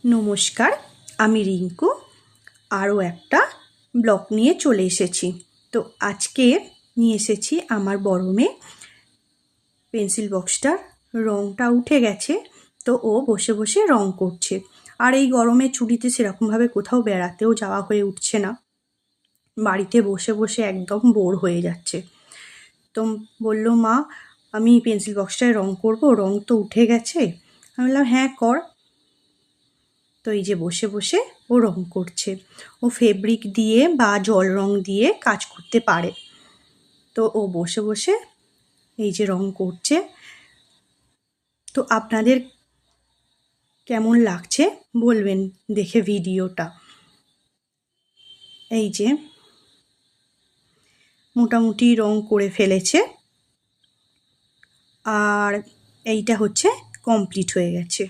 নমস্কার, আমি রিঙ্কু আরও একটা ব্লগ নিয়ে চলে এসেছি। তো আজকে নিয়ে এসেছি আমার বড় মেয়ে। পেন্সিল বক্সটার রঙটা উঠে গেছে, তো ও বসে বসে রং করছে। আর এই গরমের ছুটিতে সেরকমভাবে কোথাও বেড়াতেও যাওয়া হয়ে উঠছে না, বাড়িতে বসে বসে একদম বোর হয়ে যাচ্ছে। তো বললো, মা আমি পেন্সিল বক্সটায় রং করব, রং তো উঠে গেছে। আমি বললাম হ্যাঁ কর। তো এই যে বসে বসে ও রং করছে। ও ফেব্রিক দিয়ে বা জল রং দিয়ে কাজ করতে পারে। তো ও বসে বসে এই যে রং করছে। তো আপনাদের কেমন লাগছে বলবেন দেখে ভিডিওটা। এই যে মোটামুটি রং করে ফেলেছে, আর এইটা হচ্ছে কমপ্লিট হয়ে গেছে।